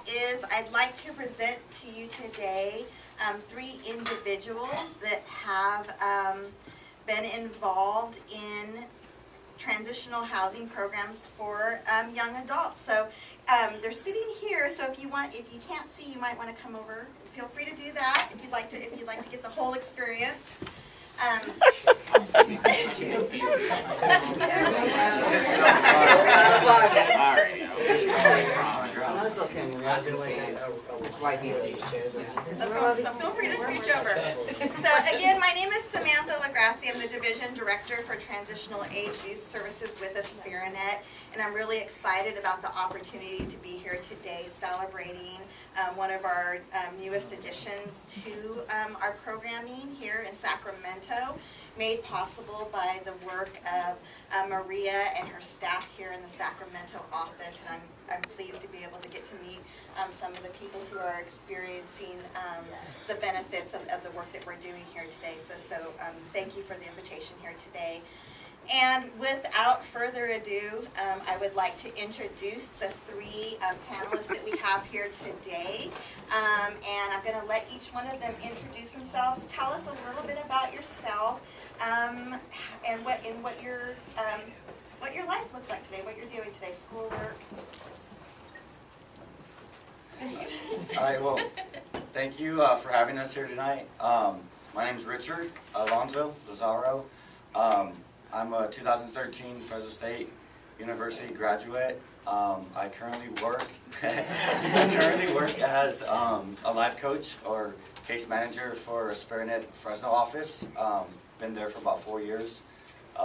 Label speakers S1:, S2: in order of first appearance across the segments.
S1: is I'd like to present to you today 3 individuals that have been involved in transitional housing programs for young adults. So they're sitting here, so if you can't see, you might want to come over. Feel free to do that if you'd like to get the whole experience. So feel free to scooch over. So again, my name is Samantha Lagrassi. I'm the Division Director for Transitional Age Youth Services with Aspiranet, and I'm really excited about the opportunity to be here today celebrating one of our newest additions to our programming here in Sacramento, made possible by the work of Maria and her staff here in the Sacramento office. And I'm pleased to be able to get to meet some of the people who are experiencing the benefits of the work that we're doing here today. So thank you for the invitation here today. And without further ado, I would like to introduce the 3 panelists that we have here today. And I'm going to let each one of them introduce themselves. Tell us a little bit about yourself and what your life looks like today, what you're doing today, schoolwork.
S2: All right, well, thank you for having us here tonight. My name is Richard Alonzo Lazaro. I'm a 2013 Fresno State University graduate. I currently work as a life coach or case manager for Aspiranet Fresno office. Been there for about 4 years.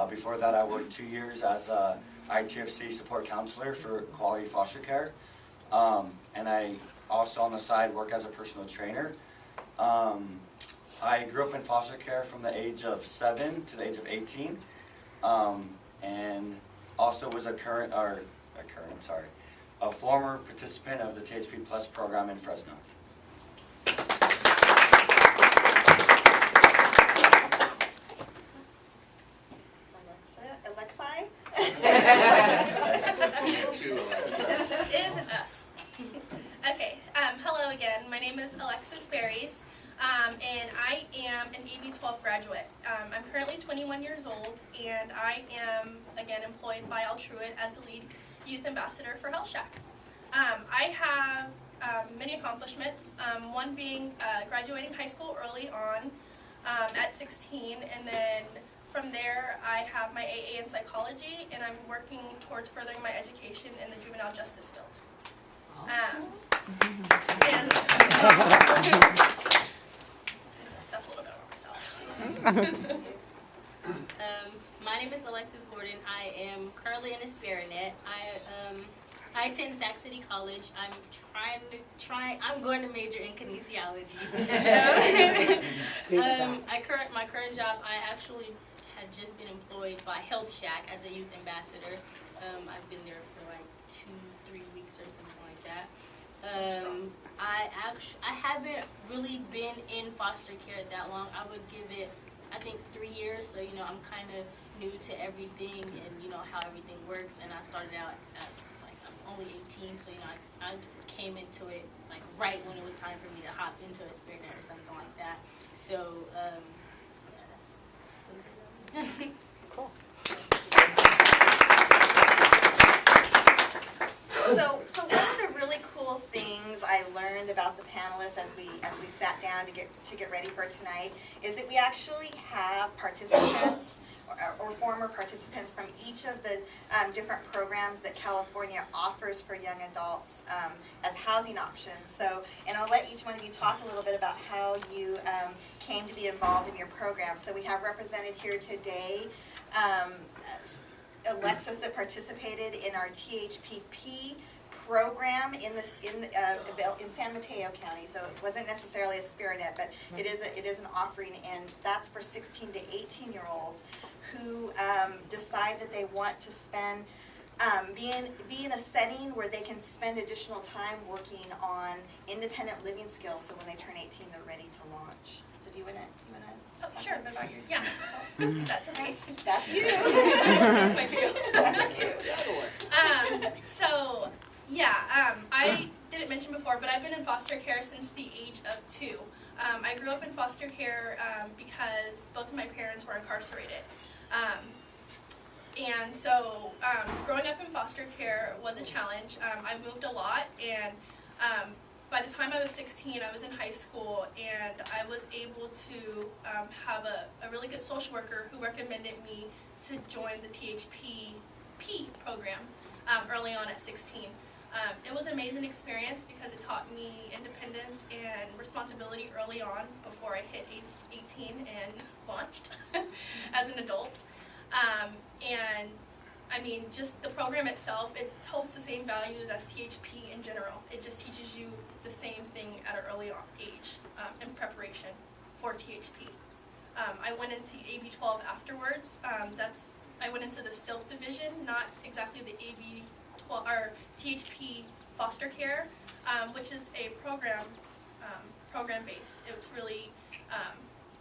S2: Before that, I worked 2 years as a ITFC support counselor for quality foster care. And I also on the side work as a personal trainer. I grew up in foster care from the age of 7 to the age of 18. And also was a former participant of the THP Plus program in Fresno.
S1: Alexi?
S3: It isn't us. Okay, hello again. My name is Alexis Berries, and I am an AB12 graduate. I'm currently 21 years old, and I am, again, employed by Altruit as the lead youth ambassador for Health Shack. I have many accomplishments, one being graduating high school early on at 16, and then from there I have my AA in psychology, and I'm working towards furthering my education in the juvenile justice field. And that's a little bit about myself.
S4: My name is Alexis Gordon. I am currently in Aspiranet. I attend Sac City College. I'm going to major in kinesiology. My current job, I actually had just been employed by Health Shack as a youth ambassador. I've been there for like 2-3 weeks or something like that. I haven't really been in foster care that long. I would give it, I think, 3 years. So I'm kind of new to everything and how everything works. And I started out at I'm only 18, so I came into it like right when it was time for me to hop into Aspiranet or something like that. So
S1: Cool. So one of the really cool things I learned about the panelists as we sat down to get ready for tonight is that we actually have participants or former participants from each of the different programs that California offers for young adults as housing options. So, and I'll let each one of you talk a little bit about how you came to be involved in your program. So we have represented here today Alexis that participated in our THP program in San Mateo County. So it wasn't necessarily Aspiranet, but it is an offering, and that's for 16 to 18-year-olds who decide that they want to spend be in a setting where they can spend additional time working on independent living skills. So when they turn 18, they're ready to launch. So do you want to? Talk
S3: sure.
S1: a little bit about yourself?
S3: Yeah. That's me.
S1: That's you.
S3: That's my view.
S1: That's you.
S3: So, Yeah, I didn't mention before, but I've been in foster care since the age of 2. I grew up in foster care because both of my parents were incarcerated. And so growing up in foster care was a challenge. I moved a lot, and by the time I was 16, I was in high school, and I was able to have a really good social worker who recommended me to join the THP program early on at 16. It was an amazing experience because it taught me independence and responsibility early on before I hit 18 and launched as an adult. And I mean, just the program itself, it holds the same values as THP in general. It just teaches you the same thing at an early age in preparation for THP. I went into AB12 afterwards. I went into the SILT division, not exactly the AB12 or THP Foster Care, which is a program based. It was really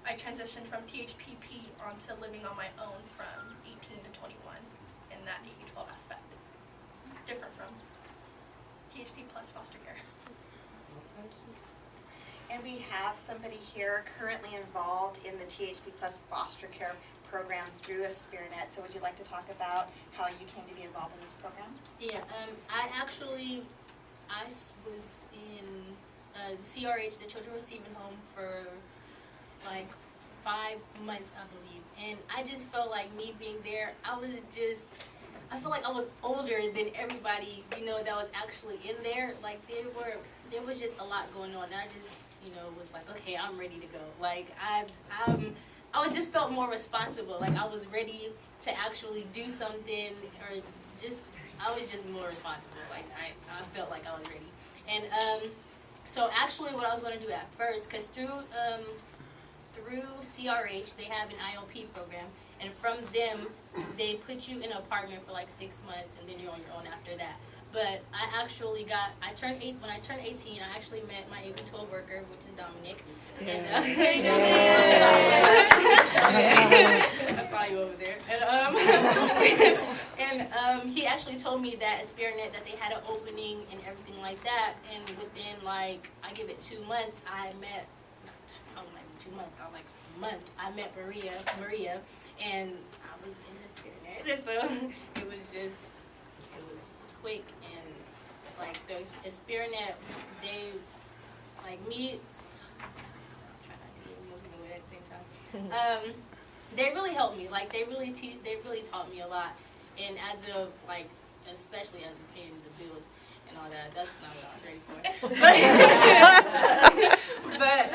S3: I transitioned from THPP onto living on my own from 18 to 21 in that AB12 aspect. Different from THP Plus Foster Care.
S1: And we have somebody here currently involved in the THP Plus Foster Care program through Aspiranet. So would you like to talk about how you came to be involved in this program?
S4: Yeah, I was in CRH, the Children Receiving Home, for like 5 months, I believe. And I just felt like me being there, I felt like I was older than everybody, that was actually in there. Like there was just a lot going on. And I just, was like, okay, I'm ready to go. Like I just felt more responsible. Like I was ready to actually do something, or I was just more responsible. Like I felt like I was ready. And so actually what I was going to do at first, because through CRH, they have an IOP program, and from them, they put you in an apartment for like 6 months, and then you're on your own after that. But when I turned 18, I actually met my AB12 worker, which is Dominic. And, I saw you over there. And he actually told me that Aspiranet, that they had an opening and everything like that, and within like, I give it 2 months, I met, like a month, I met Maria, and I was in Aspiranet, and so it was quick, and like those Aspiranet, they, like me, I'm trying not to get emotional at the same time, they really helped me, like they really taught me a lot, and as of like, especially as of paying the bills and all that, that's not what I was ready for. But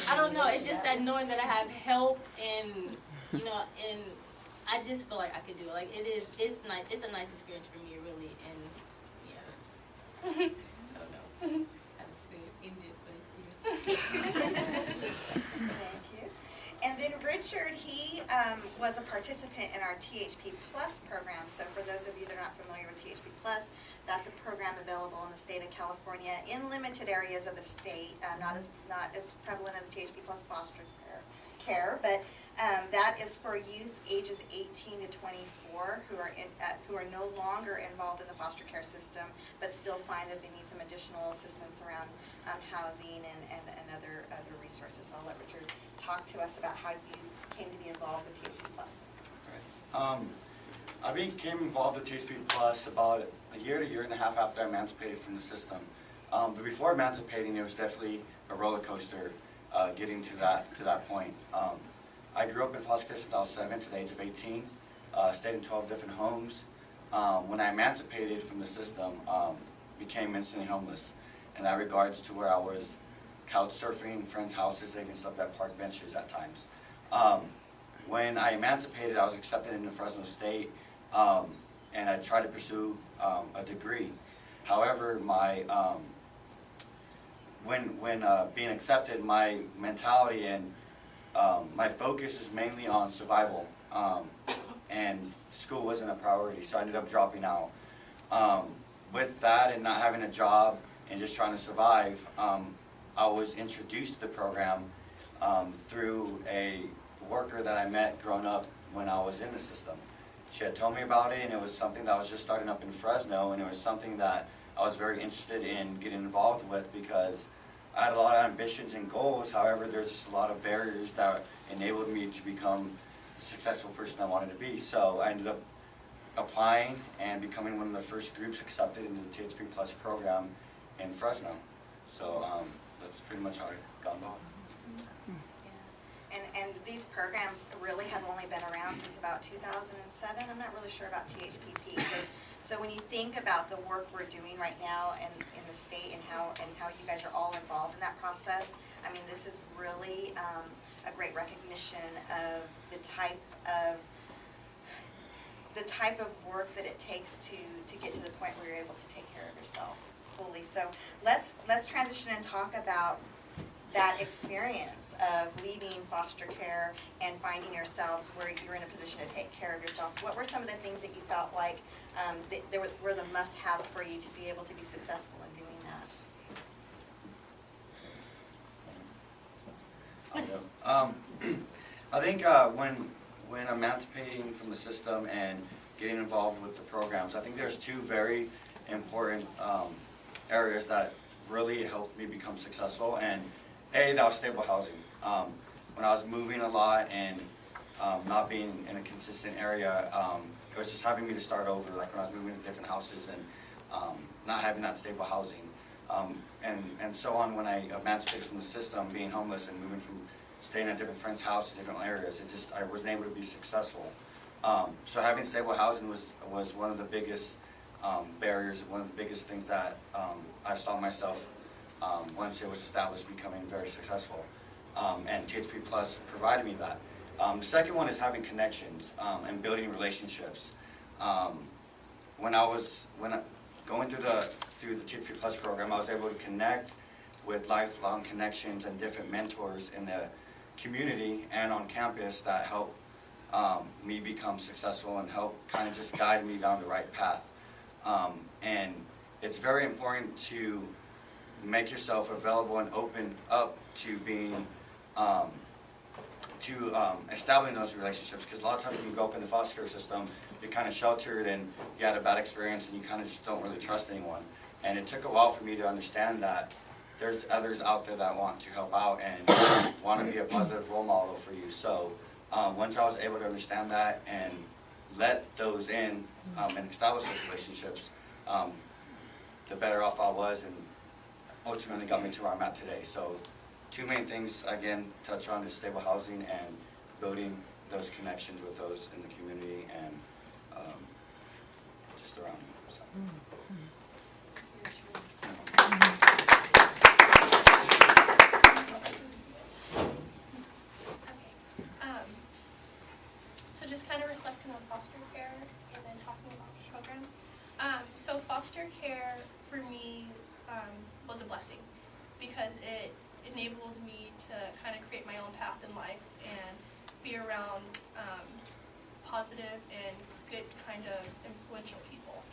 S4: I don't know, it's just that knowing that I have help, and and I just feel like I could do it. Like it's nice. It's a nice experience for me, really, and yeah. I don't know. I just think it ended, but yeah.
S1: Thank you. And then Richard, he was a participant in our THP Plus program. So for those of you that are not familiar with THP Plus, that's a program available in the state of California in limited areas of the state, not as prevalent as THP Plus Foster Care, but that is for youth ages 18 to 24 who are no longer involved in the foster care system, but still find that they need some additional assistance around housing and other resources. So I'll let Richard talk to us about how you came to be involved with THP Plus.
S2: I became involved with THP Plus about a year and a half after I emancipated from the system. But before emancipating, it was definitely a roller coaster getting to that point. I grew up in foster care since I was 7 to the age of 18. Stayed in 12 different homes. When I emancipated from the system, became instantly homeless. In that regards to where I was couch surfing in friends' houses, I even slept at park benches at times. When I emancipated, I was accepted into Fresno State, and I tried to pursue a degree. However, when being accepted, my mentality and my focus is mainly on survival, and school wasn't a priority, so I ended up dropping out. With that and not having a job and just trying to survive, I was introduced to the program through a worker that I met growing up when I was in the system. She had told me about it, and it was something that was just starting up in Fresno, and it was something that I was very interested in getting involved with because I had a lot of ambitions and goals. However, there's just a lot of barriers that enabled me to become the successful person I wanted to be. So I ended up applying and becoming one of the first groups accepted into the THP Plus program in Fresno. So that's pretty much how I got involved.
S1: And these programs really have only been around since about 2007. I'm not really sure about THPP. So when you think about the work we're doing right now in the state and how you guys are all involved in that process, I mean, this is really a great recognition of the type of work that it takes to get to the point where you're able to take care of yourself fully. So let's transition and talk about that experience of leaving foster care and finding yourselves where you're in a position to take care of yourself. What were some of the things that you felt like were the must-haves for you to be able to be successful in doing that?
S2: I think when emancipating from the system and getting involved with the programs, I think there's two very important areas that really helped me become successful. And that was stable housing. When I was moving a lot and not being in a consistent area, it was just having me to start over, like when I was moving to different houses and not having that stable housing. And so on, when I emancipated from the system, being homeless and moving from staying at different friends' houses, different areas, I wasn't able to be successful. So having stable housing was one of the biggest barriers, one of the biggest things that I saw myself once it was established becoming very successful. And THP Plus provided me that. The second one is having connections and building relationships. When going through the THP Plus program, I was able to connect with lifelong connections and different mentors in the community and on campus that helped me become successful and help kind of just guide me down the right path. And it's very important to make yourself available and open up to being establishing those relationships, because a lot of times when you go up in the foster care system, you're kind of sheltered and you had a bad experience and you kind of just don't really trust anyone. And it took a while for me to understand that there's others out there that want to help out and want to be a positive role model for you. So once I was able to understand that and let those in and establish those relationships, the better off I was, and ultimately got me to where I'm at today. So two main things, again, touch on is stable housing and building those connections with those in the community and just around you. So.
S3: So just kind of reflecting on foster care and then talking about the program. So foster care for me was a blessing because it enabled me to kind of create my own path in life and be around positive and good kind of influential people.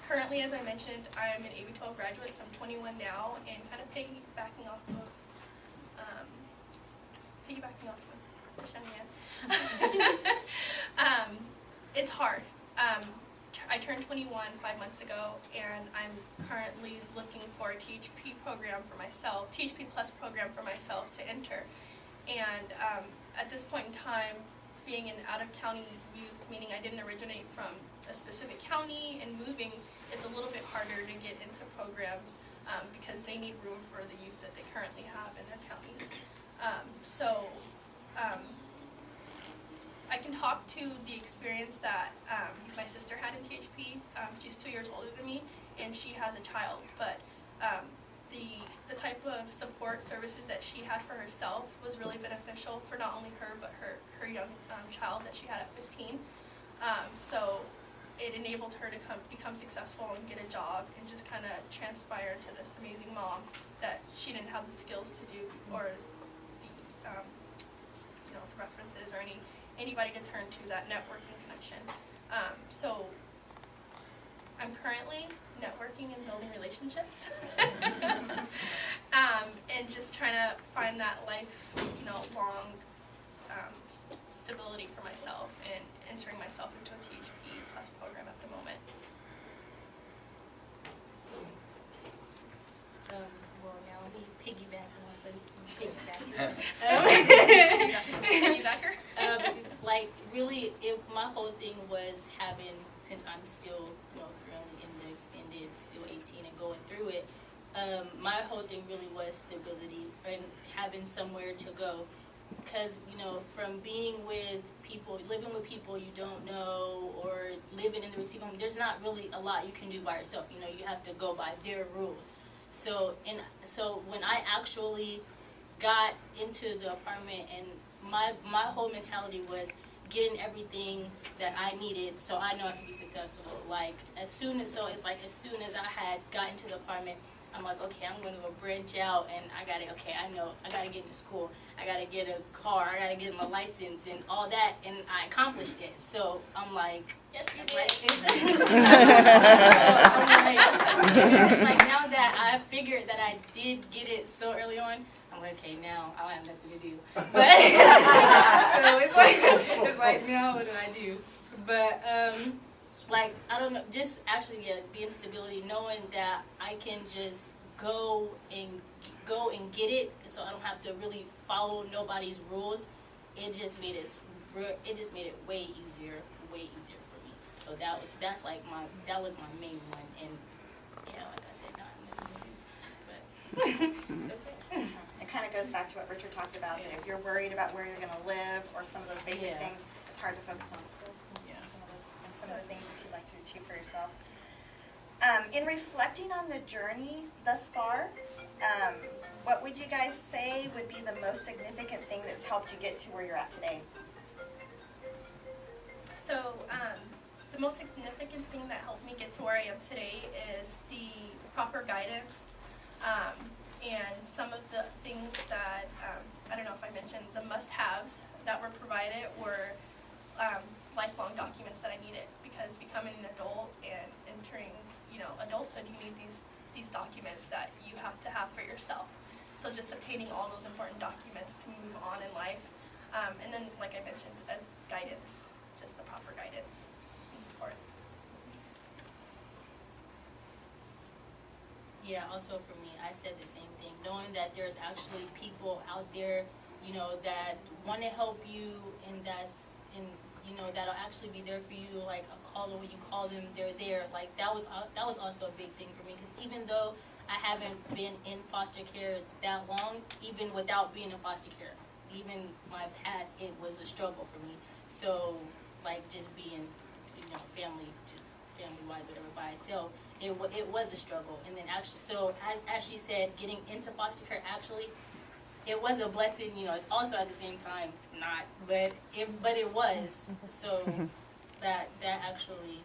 S3: Currently, as I mentioned, I am an AB12 graduate, so I'm 21 now, and kind of piggybacking off of Shania. It's hard. I turned 21 5 months ago, and I'm currently looking for a THP program for myself, THP Plus program for myself to enter. And at this point in time, being an out-of-county youth, meaning I didn't originate from a specific county, and moving, it's a little bit harder to get into programs because they need room for the youth that they currently have in their counties. I can talk to the experience that my sister had in THP. She's 2 years older than me, and she has a child. But the type of support services that she had for herself was really beneficial for not only her, but her young child that she had at 15. So it enabled her to become successful and get a job and just kind of transpire into this amazing mom that she didn't have the skills to do, or the references, or anybody to turn to, that networking connection. So I'm currently networking and building relationships, and just trying to find that life, long stability for myself, and entering myself into a THP Plus program at the moment.
S4: piggybacking off of
S3: Piggybacker?
S4: like really, my whole thing was having, since I'm still, currently in the extended, still 18 and going through it. My whole thing really was stability and having somewhere to go. Because, from being with people, living with people you don't know, or living in the receiving home, there's not really a lot you can do by yourself. You have to go by their rules. So when I actually got into the apartment, and my whole mentality was getting everything that I needed so I know I could be successful. Like, as soon as I had got into the apartment, I'm like, okay, I'm going to go branch out, and I got to get into school. I got to get a car. I got to get my license and all that, and I accomplished it. So I'm like, yes, you did. It's like now that I figured that I did get it so early on, I'm like, okay, now I have nothing to do. But so it's like now what do I do? But like, I don't know, just actually, the instability, knowing that I can just go and get it, so I don't have to really follow nobody's rules. It just made it way easier for me. So that was my main one, and like I said, not nothing to do, but it's okay.
S1: It kind of goes back to what Richard talked about, that if you're worried about where you're going to live or some of those basic things, it's hard to focus on school. Some of the things that you'd like to achieve for yourself. In reflecting on the journey thus far, what would you guys say would be the most significant thing that's helped you get to where you're at today?
S3: So, the most significant thing that helped me get to where I am today is the proper guidance, and some of the things that, I don't know if I mentioned, the must-haves that were provided were lifelong documents that I needed, because becoming an adult and entering, adulthood, you need these documents that you have to have for yourself. So just obtaining all those important documents to move on in life, and then, like I mentioned, as guidance, just the proper guidance and support.
S4: Yeah, also for me, I said the same thing. Knowing that there's actually people out there, that want to help you, and that'll actually be there for you, like a caller, when you call them, they're there. Like, that was also a big thing for me, because even though I haven't been in foster care that long, even without being in foster care, even my past, it was a struggle for me. So, like, just being, family-wise, whatever, by itself, it was a struggle. And then actually, so as she said, getting into foster care, actually, it was a blessing. It's also at the same time not, but it was. So that actually,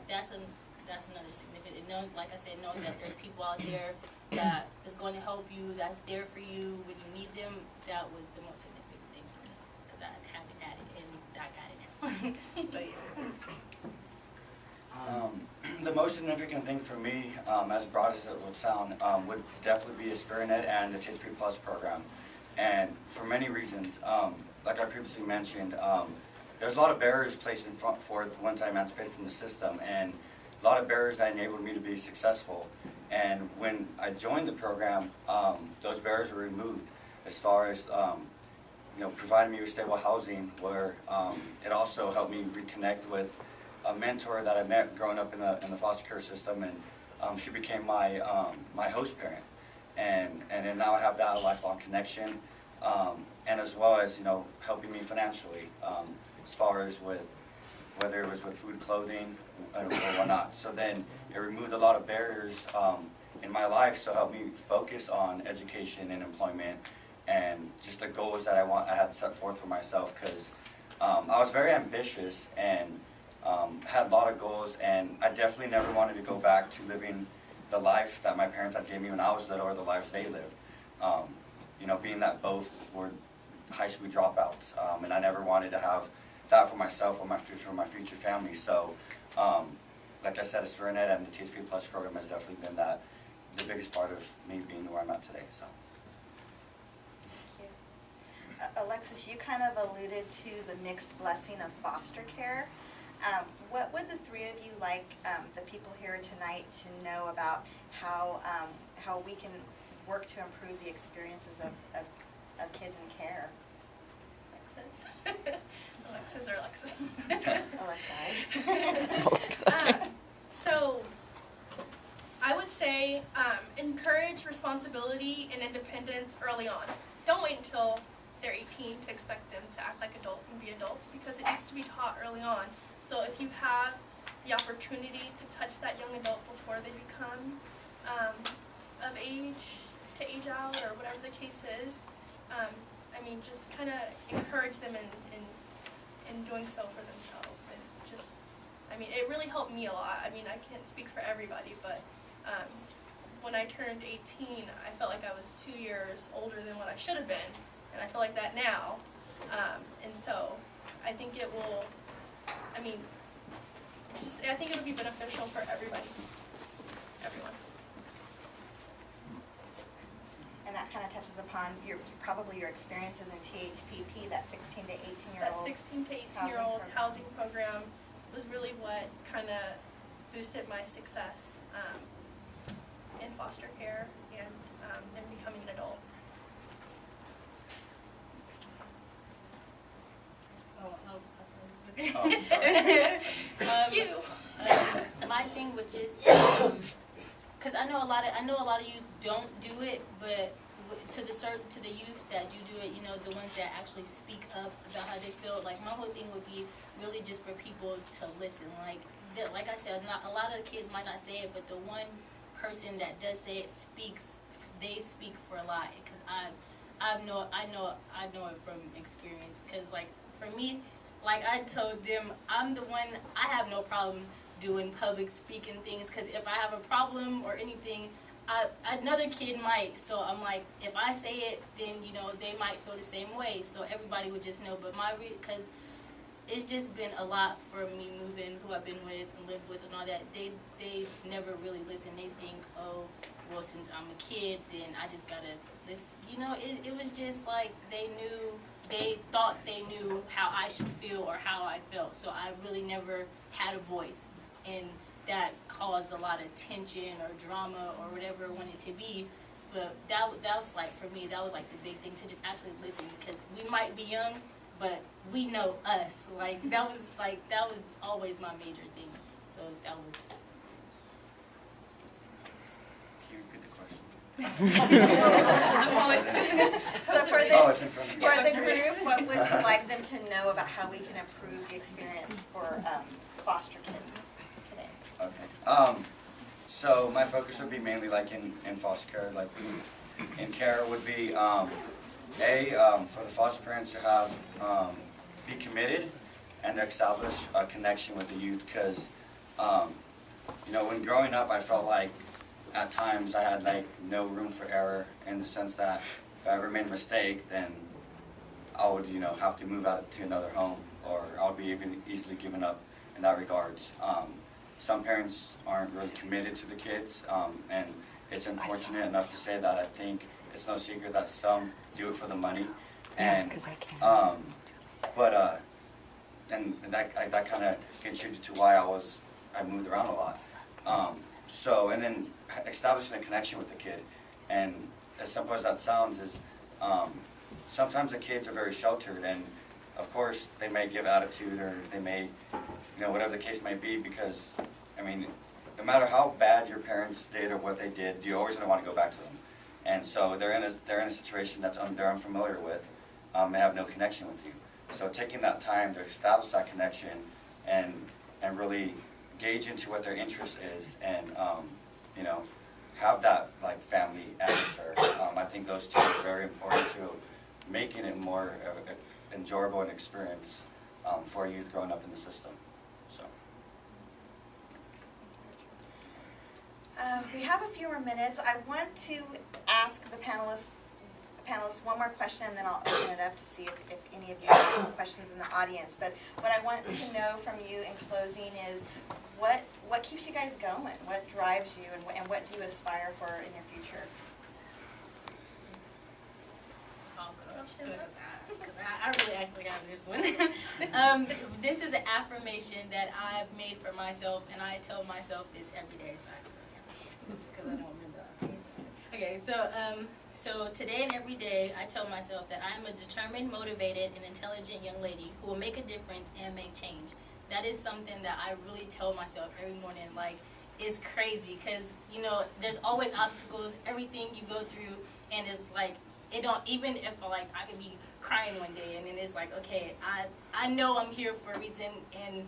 S4: that's another significant. Like I said, knowing that there's people out there that is going to help you, that's there for you when you need them. That was the most significant thing for me, because I haven't had it and I got it now. So
S2: The most significant thing for me, as broad as it would sound, would definitely be Aspiranet and the THP Plus program. And for many reasons, like I previously mentioned, there's a lot of barriers placed in front for the ones I emancipated from the system, and a lot of barriers that enabled me to be successful. And when I joined the program, those barriers were removed, as far as providing me with stable housing, where it also helped me reconnect with a mentor that I met growing up in the foster care system, and she became my my host parent, and then now I have that lifelong connection, and as well as helping me financially, as far as with whether it was with food, clothing, or whatnot. So then it removed a lot of barriers in my life, so helped me focus on education and employment, and just the goals that I had set forth for myself, because I was very ambitious and had a lot of goals, and I definitely never wanted to go back to living the life that my parents had gave me when I was little, or the lives they lived. Being that both were high school dropouts, and I never wanted to have that for myself or for my future family. So, like I said, Aspiranet and the THP Plus program has definitely been the biggest part of me being where I'm at today. So.
S1: Thank you. Alexis, you kind of alluded to the mixed blessing of foster care. What would the three of you like the people here tonight to know about how we can work to improve the experiences of kids in care?
S3: Alexis. Alexis or Alexis?
S1: Alexa.
S3: So, I would say encourage responsibility and independence early on. Don't wait until they're 18 to expect them to act like adults and be adults, because it needs to be taught early on. So if you have the opportunity to touch that young adult before they become of age to age out or whatever the case is, I mean, just kind of encourage them in doing so for themselves. And just, I mean, it really helped me a lot. I mean, I can't speak for everybody, but when I turned 18, I felt like I was 2 years older than what I should have been, and I feel like that now. And so I think it will, I mean, I think it'll be beneficial for everybody, everyone.
S1: And that kind of touches upon probably your experiences in THPP, that 16 to 18-year-old.
S3: That 16 to 18-year-old housing program was really what kind of boosted my success in foster care and becoming an adult. Thank you.
S4: My thing would just, because I know a lot of youth don't do it, but to the youth that do it, you know, the ones that actually speak up about how they feel. Like, my whole thing would be really just for people to listen. Like I said, a lot of the kids might not say it, but the one person that does say it they speak for a lot. Because I know it from experience. Because, like, for me, like I told them, I'm the one, I have no problem doing public speaking things, because if I have a problem or anything, another kid might. So I'm like, if I say it, then, you know, they might feel the same way. So everybody would just know. But because it's just been a lot for me moving, who I've been with and lived with and all that. They never really listen. They think, oh, well, since I'm a kid, then I just gotta listen. You know, it was just like they thought they knew how I should feel or how I felt. So I really never had a voice. And that caused a lot of tension or drama or whatever it wanted to be. But that was like, for me, that was like the big thing, to just actually listen, because we might be young, but we know us. That was always my major thing. So that was.
S2: Can you repeat the question?
S3: I'm always
S1: So for
S2: It's in front of me.
S1: the group, what would you like them to know about how we can improve the experience for foster kids today?
S2: Okay. So my focus would be mainly like in foster care, like in care would be for the foster parents to have be committed and to establish a connection with the youth, because you know, when growing up, I felt like at times I had like no room for error, in the sense that if I ever made a mistake, then I would, you know, have to move out to another home, or I would be even easily given up in that regards. Some parents aren't really committed to the kids, and it's unfortunate enough to say that I think it's no secret that some do it for the money, and and that kind of contributed to why I moved around a lot. And then establishing a connection with the kid, and as simple as that sounds, is sometimes the kids are very sheltered, and of course they may give attitude, or they may, you know, whatever the case may be, because, I mean, no matter how bad your parents did or what they did, you're always going to want to go back to them. And so they're in a situation they're unfamiliar with, they have no connection with you. So taking that time to establish that connection and really gauge into what their interest is, and you know, have that like family atmosphere. I think those two are very important to making it more enjoyable an experience for youth growing up in the system. So.
S1: We have a few more minutes. I want to ask the panelists one more question, and then I'll open it up to see if any of you have questions in the audience. But what I want to know from you in closing is what keeps you guys going? What drives you, and what do you aspire for in your future?
S4: I really actually have this one. This is an affirmation that I've made for myself, and I tell myself this every day. So because I don't remember. Okay, so today and every day, I tell myself that I am a determined, motivated, and intelligent young lady who will make a difference and make change. That is something that I really tell myself every morning. Like, it's crazy because, you know, there's always obstacles, everything you go through, and it's like, it don't, even if like I could be crying one day and then it's like, okay, I know I'm here for a reason, and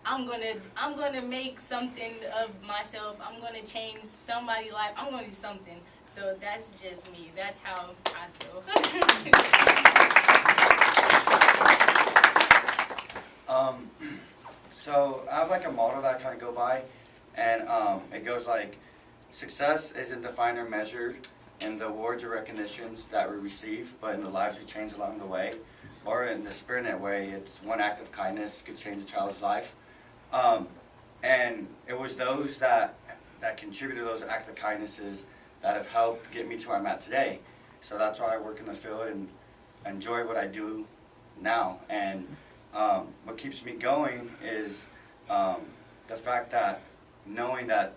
S4: I'm gonna make something of myself. I'm gonna change somebody's life. I'm gonna do something. So that's just me. That's how I feel.
S2: So I have like a motto that I kind of go by, and it goes like, success isn't defined or measured in the awards or recognitions that we receive, but in the lives we change along the way. Or in the Aspiranet way, it's one act of kindness could change a child's life. And it was those that contributed to those acts of kindnesses that have helped get me to where I'm at today. So that's why I work in the field and enjoy what I do now. And what keeps me going is the fact that knowing that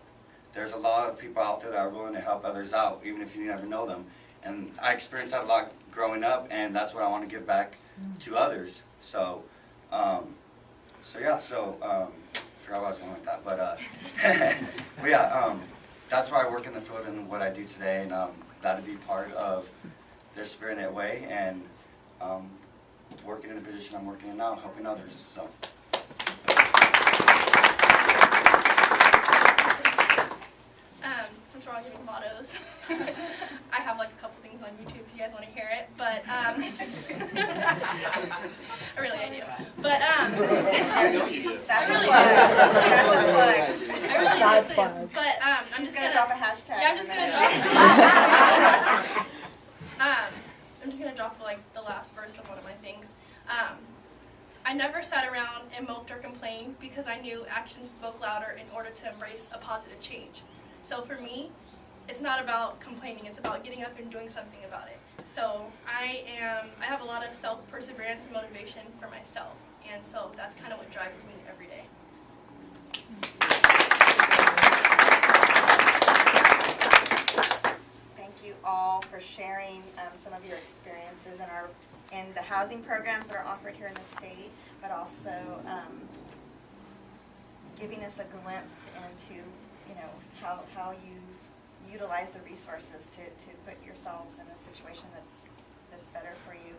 S2: there's a lot of people out there that are willing to help others out, even if you never know them. And I experienced that a lot growing up, and that's what I want to give back to others. So, I forgot what I was going with that, but yeah, that's why I work in the field and what I do today, and that'd be part of the Aspiranet way, and working in the position I'm working in now, helping others. So.
S3: Since we're all giving mottos, I have like a couple things on YouTube if you guys want to hear it, but I do. But
S5: I know you do.
S1: That's a
S3: really
S1: plug. That's a plug.
S3: I really do. But I'm
S1: She's
S3: just
S1: gonna
S3: gonna
S1: drop a hashtag.
S3: Yeah, I'm
S1: in
S3: just
S1: a
S3: gonna
S1: minute.
S3: drop. I'm just gonna drop like the last verse of one of my things. I never sat around and moped or complained because I knew actions spoke louder in order to embrace a positive change. So for me, it's not about complaining, it's about getting up and doing something about it. So I have a lot of self-perseverance and motivation for myself, and so that's kind of what drives me every day.
S1: Thank you all for sharing some of your experiences in the housing programs that are offered here in the state, but also giving us a glimpse into how you utilize the resources to put yourselves in a situation that's better for you.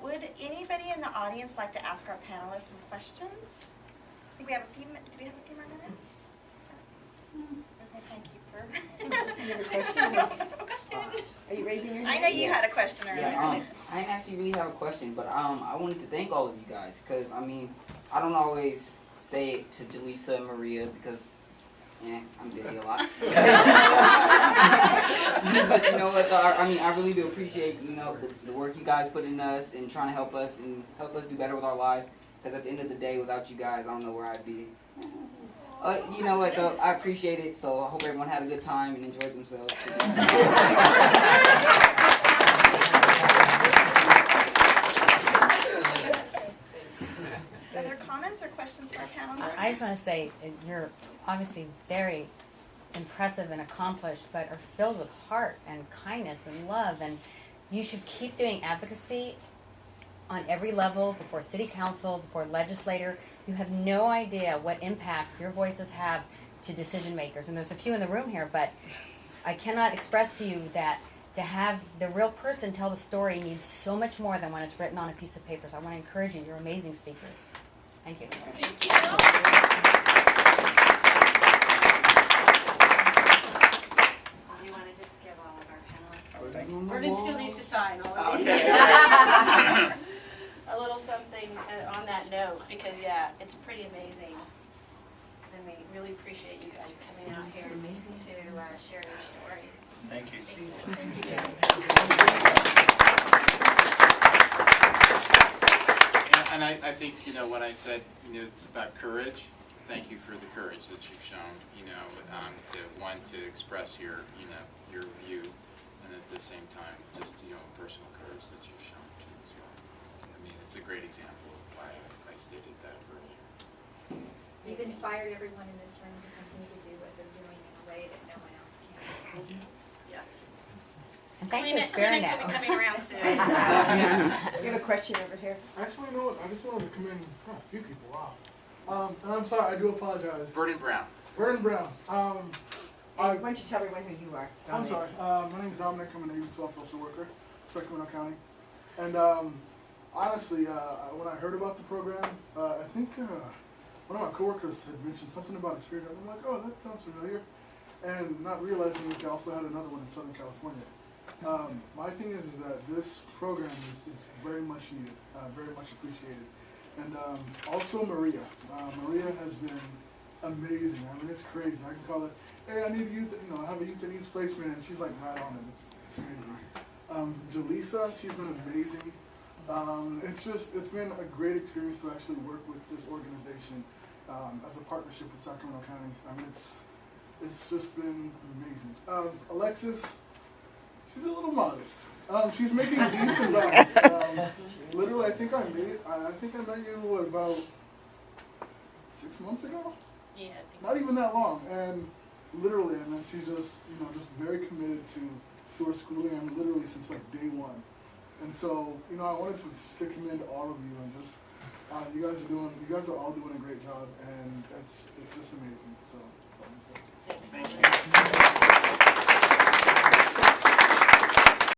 S1: Would anybody in the audience like to ask our panelists some questions? I think we have do we have a few more minutes? Okay, thank you for.
S6: You have a question? Are you raising your hand?
S1: I know you had a question earlier.
S6: Yeah, I didn't actually really have a question, but I wanted to thank all of you guys, because, I mean, I don't always say it to Jaleesa and Maria, because, I'm busy a lot. But you know what, I really do appreciate, the work you guys put in us and trying to help us do better with our lives, because at the end of the day, without you guys, I don't know where I'd be. You know what, though, I appreciate it, so I hope everyone had a good time and enjoyed themselves.
S1: Are there comments or questions for our panel?
S7: I just want to say you're obviously very impressive and accomplished, but are filled with heart and kindness and love, and you should keep doing advocacy on every level, before city council, before legislator. You have no idea what impact your voices have to decision makers, and there's a few in the room here, but I cannot express to you that to have the real person tell the story needs so much more than when it's written on a piece of paper. So I want to encourage you. You're amazing speakers. Thank you.
S3: Thank you.
S8: Do you want to just give all of our panelists?
S6: Ordinance
S8: still needs to sign all of these.
S6: Okay.
S8: A little something on that note, because yeah, it's pretty amazing. And we really appreciate you guys coming out here to share your stories.
S2: Thank you.
S5: And I think, when I said, it's about courage, thank you for the courage that you've shown, to express your view, and at the same time, just, personal courage that you've shown as well. I mean, it's a great example of why I stated that earlier.
S9: You've inspired everyone in this room to continue to do what they're doing in a way that no one else can.
S3: Yeah.
S7: And thank you,
S8: Kleenex will be
S7: Aspiranet.
S8: coming around soon.
S9: We have a question over here.
S10: Actually, you know what? I just wanted to commend a few people. Wow. And I'm sorry. I do apologize.
S5: Vernon Brown.
S10: Vernon Brown.
S9: Why don't you tell everyone who you are?
S10: I'm
S9: Dominic?
S10: sorry. My name is Dominic. I'm an Navy 12 social worker, Sacramento County. And honestly, when I heard about the program, I think one of my coworkers had mentioned something about Aspiranet. I'm like, oh, that sounds familiar. And not realizing that they also had another one in Southern California. My thing is that this program is very much needed, very much appreciated. And also Maria. Maria has been amazing. I mean, it's crazy. I can call her, hey, I need youth, I have a youth that needs placement, and she's like right on it. It's amazing. Jaleesa, she's been amazing. It's been a great experience to actually work with this organization as a partnership with Sacramento County. I mean, it's just been amazing. Alexis, she's a little modest. She's making leaps and bounds. Literally, I think I met you about 6 months ago.
S4: Yeah, I think.
S10: Not even that long, and literally, I mean, she's just just very committed to her schooling. I mean, literally since like day one. And so, I wanted to commend all of you and just you guys are all doing a great job, and it's just amazing. So.
S5: Thank you.